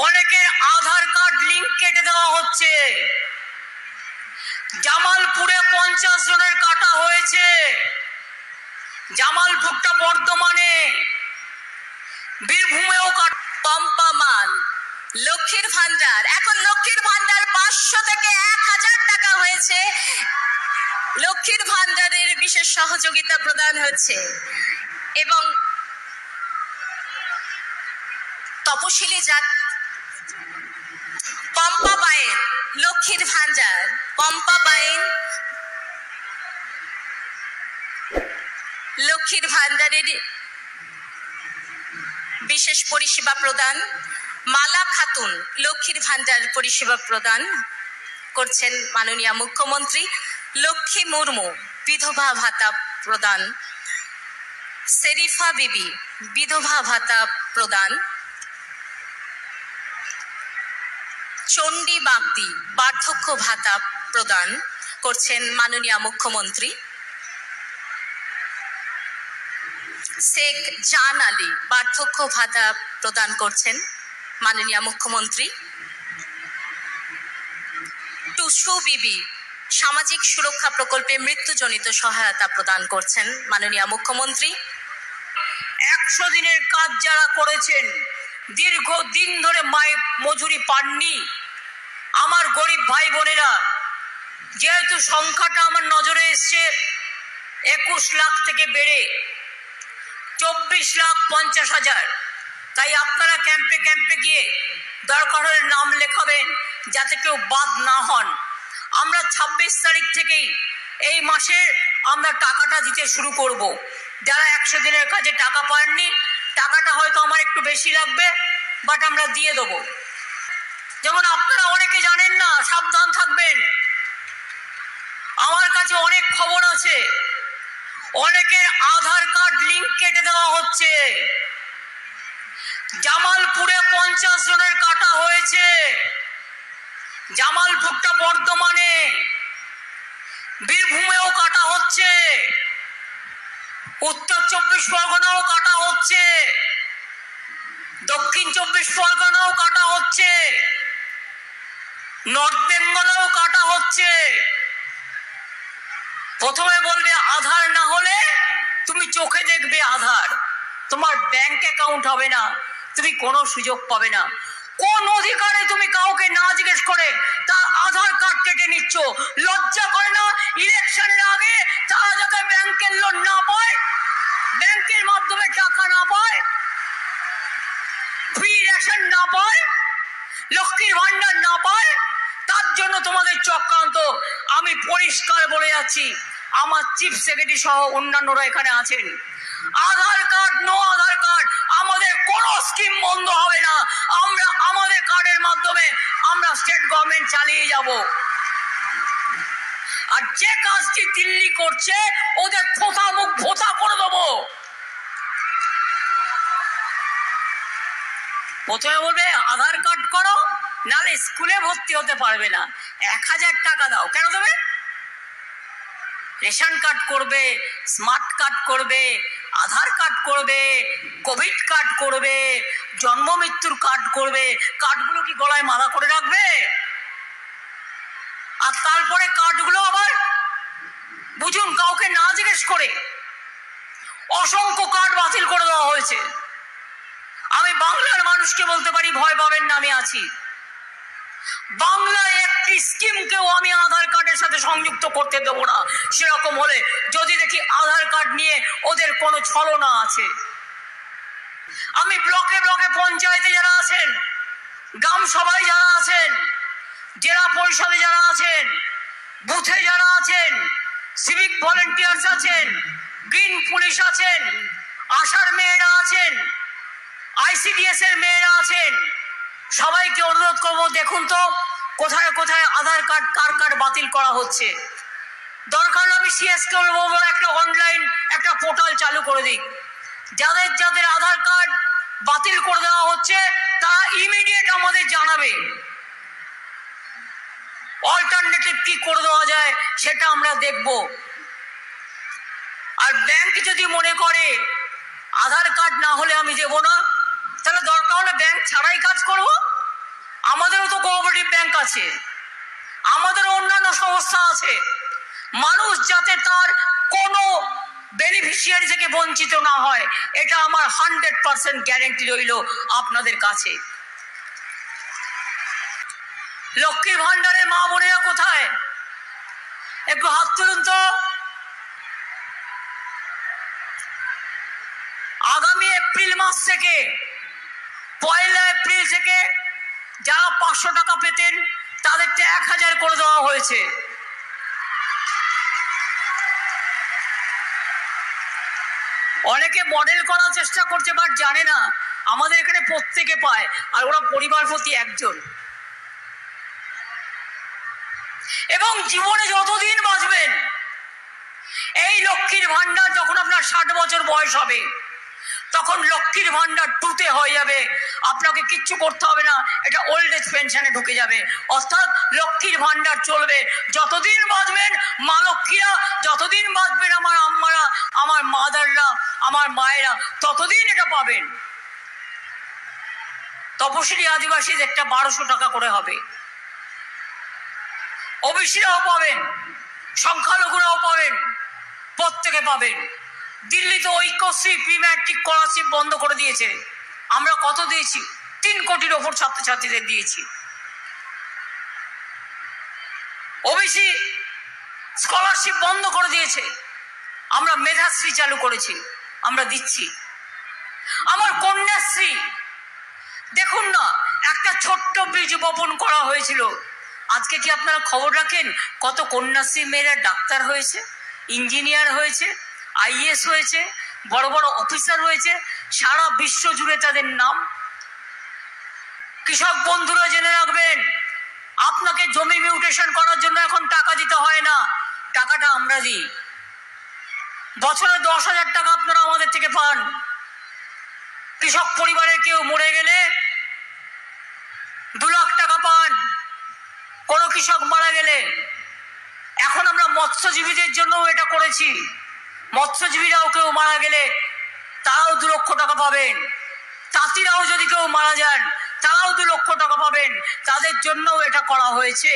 অনেকের আধার card link কেটে দেওয়া হচ্ছে। জামালপুরে 50 জনের কাটা হয়েছে। জামালপুরটা বর্ধমানে, বীরভূমেও পম্পা মাল, লক্ষ্মীর ভান্ডার, এখন লক্ষ্মীর ভান্ডার 500 থেকে 1000 টাকা হয়েছে। লক্ষ্মীর ভান্ডারের বিশেষ সহযোগিতা প্রদান হচ্ছে এবং তপশিলি জাত পম্পা বাইন, লক্ষ্মীর ভান্ডার, পম্পা বাইন, লক্ষ্মীর ভান্ডারের বিশেষ পরিষেবা প্রদান। মালা খাতুন, লক্ষ্মীর ভান্ডার পরিষেবা প্রদান করছেন মাননীয় মুখ্যমন্ত্রী। লক্ষ্মী মুর্মু, বিধবা ভাতা প্রদান। সেরিফা বিবি, বিধবা ভাতা প্রদান। চণ্ডী বাগদি, বার্ধক্য ভাতা প্রদান করছেন মাননীয় মুখ্যমন্ত্রী। শেখ জান আলী, বার্ধক্য ভাতা প্রদান করছেন মাননীয় মুখ্যমন্ত্রী। টুসু বিবি, সামাজিক সুরক্ষা প্রকল্পে মৃত্যুজনিত সহায়তা প্রদান করছেন মাননীয় মুখ্যমন্ত্রী। 100 দিনের কাজ যারা করেছেন, দীর্ঘদিন ধরে মায়ের মজুরি পাননি, আমার গরিব ভাই বোনেরা, যেহেতু সংখ্যাটা আমার নজরে এসছে 21 লাখ থেকে বেড়ে 24,50,000, তাই আপনারা ক্যাম্পে ক্যাম্পে গিয়ে দরকার হলে নাম লেখাবেন যাতে কেউ বাদ না হন। আমরা 26 তারিখ থেকেই এই মাসের আমরা টাকাটা দিতে শুরু করব। যারা 100 দিনের কাজে টাকা পাননি, টাকাটা হয়তো আমার একটু বেশি লাগবে, বাট আমরা দিয়ে দেবো। যেমন আপনারা অনেকে জানেন না, সাবধান থাকবেন। আমার কাছে অনেক খবর আছে, অনেকের আধার কার্ড লিঙ্ক কেটে দেওয়া হচ্ছে। জামালপুরে 50 জনের কাটা হয়েছে। জামালপুরটা বর্ধমানে, বীরভূমেও কাটা হচ্ছে, উত্তর 24 পরগনাও কাটা হচ্ছে, দক্ষিণ 24 পরগনাও কাটা হচ্ছে, নর্থ বেঙ্গলেও কাটা হচ্ছে। প্রথমে বলবে আধার না হলে তুমি চোখে দেখবে আধার, তোমার ব্যাংক অ্যাকাউন্ট হবে না, তুমি কোনো সুযোগ পাবে না। কোন অধিকারে তুমি কাউকে না জিজ্ঞেস করে তার আধার কার্ড কেটে নিচ্ছ? লজ্জা করে না? ইলেকশনের আগে তারা যাতে ব্যাংকের লোন না পায়, ব্যাংকের মাধ্যমে টাকা না পায়, ফ্রি রেশন না পায়, লক্ষ্মীর ভান্ডার না পায়, তার জন্য তোমাদের চক্রান্ত। আমি পরিষ্কার বলে যাচ্ছি, আমার চিফ সেক্রেটারি সহ অন্যান্যরা এখানে আছেন, আধার কার্ড, নো আধার কার্ড, আমাদের কোনো স্কিম বন্ধ হবে না। আমরা আমাদের কার্ডের মাধ্যমে আমরা স্টেট গভর্নমেন্ট চালিয়ে যাব। আর যে কাজটি দিল্লি করছে ওদের থোথা মুখ ভোথা করে দেবো। প্রথমে বলবে আধার কার্ড করো, নালে স্কুলে ভর্তি হতে পারবে না, 1000 টাকা দাও। কেন দেবে? রেশন কার্ড করবে, স্মার্ট কার্ড করবে, আধার কার্ড করবে, কোভিড কার্ড করবে, জন্ম মৃত্যুর কার্ড করবে। কার্ডগুলো কি গলায় মালা করে রাখবে? আর তারপরে কার্ডগুলো আবার বুঝুন কাউকে না জিজ্ঞেস করে অসংখ্য কার্ড বাতিল করে দেওয়া হয়েছে। আমি বাংলার মানুষকে বলতে পারি, ভয় পাবেন না, আমি আছি। বাংলায় একটি স্কিমকেও আমি আধার কার্ডের সাথে সংযুক্ত করতে দেবো না। সেরকম হলে যদি দেখি আধার কার্ড নিয়ে ওদের কোনো ছলনা আছে। আমি ব্লকে ব্লকে পঞ্চায়েতে যারা আছেন, গ্রাম সভায় যারা আছেন, জেলা পরিষদে যারা আছেন, বুথে যারা আছেন, সিভিক ভলেন্টিয়ার্স আছেন, গ্রিন পুলিশ আছেন, আশার মেয়েরা আছেন, ICDS এর মেয়েরা আছেন, সবাইকে অনুরোধ করবো, দেখুন তো কোথায় কোথায় আধার কার্ড, কার কার্ড বাতিল করা হচ্ছে। দরকার হলে আমি CS কে বলবো একটা অনলাইন একটা পোর্টাল চালু করে দিক। যাদের যাদের আধার কার্ড বাতিল করে দেওয়া হচ্ছে তারা ইমিডিয়েট আমাদের জানাবে, অল্টারনেটিভ কি করে দেওয়া যায় সেটা আমরা দেখব। আর ব্যাংক যদি মনে করে আধার কার্ড না হলে আমি দেবো না, তাহলে দরকার হলে ব্যাংক ছাড়াই কাজ করব। কোঅপারেটিভ ব্যাংক আছে, আমাদের অন্যান্য সংস্থা আছে। মানুষ যাতে তার কোনো বেনিফিশিয়ারি থেকে বঞ্চিত না হয়, এটা আমার 100% গ্যারেন্টি রইল আপনাদের কাছে। লক্ষ্মীর ভান্ডারের মা বোনেরা কোথায়? একটু হাত তুলুন তো। আগামী এপ্রিল মাস থেকে, 1 এপ্রিল থেকে যারা 500 টাকা পেতেন তাদেরকে 1000 করে দেওয়া হয়েছে। অনেকে মডেল করার চেষ্টা করছে, বাট জানে না আমাদের এখানে প্রত্যেকে পায়, আর ওরা পরিবার প্রতি একজন। এবং জীবনে যতদিন বাঁচবেন, এই লক্ষ্মীর ভান্ডার যখন আপনার 60 বছর বয়স হবে, তখন লক্ষ্মীর ভান্ডার 2 হয়ে যাবে। আপনাকে কিচ্ছু করতে হবে না, এটা ওল্ড এজ পেনশনে ঢুকে যাবে। অর্থাৎ লক্ষ্মীর ভান্ডার চলবে যতদিন বাঁচবেন। মা লক্ষ্মীরা যতদিন বাঁচবেন, আমার আম্মারা, আমার মাদাররা, আমার মায়েরা, ততদিন এটা পাবেন। তপশিলি আদিবাসীদেরটা 1200 টাকা করে হবে। ওবিসিরাও পাবেন, সংখ্যালঘুরাও পাবেন, প্রত্যেকে পাবেন। দিল্লিতে ঐক্যশ্রী প্রিম্যাট্রিক স্কলারশিপ বন্ধ করে দিয়েছে। আমরা কত দিয়েছি? 3 কোটির ওপর ছাত্রছাত্রীদের দিয়েছি। ওবিসি স্কলারশিপ বন্ধ করে দিয়েছে, আমরা মেধাশ্রী চালু করেছি, আমরা দিচ্ছি। আমার কন্যাশ্রী, দেখুন না, একটা ছোট্ট বীজ বপন করা হয়েছিল। আজকে কি আপনারা খবর রাখেন কত কন্যাশ্রী মেয়েরা ডাক্তার হয়েছে, ইঞ্জিনিয়ার হয়েছে, আইএস হয়েছে, বড় বড় অফিসার হয়েছে, সারা বিশ্ব জুড়ে তাদের নাম। কৃষক বন্ধুরা জেনে রাখবেন, আপনাকে জমি মিউটেশন করার জন্য এখন টাকা দিতে হয় না, টাকাটা আমরা দিই। বছরে 10,000 টাকা আপনারা আমাদের থেকে পান। কৃষক পরিবারের কেউ মরে গেলে 2 লাখ টাকা পান। কোন কৃষক মারা গেলে, এখন আমরা মৎস্যজীবীদের জন্য এটা করেছি। মৎস্যজীবীরাও কেউ মারা গেলে তারাও 2 লক্ষ টাকা পাবেন। তাঁতিরাও যদি কেউ মারা যান, তারাও 2 লক্ষ টাকা পাবেন। তাদের জন্যও এটা করা হয়েছে।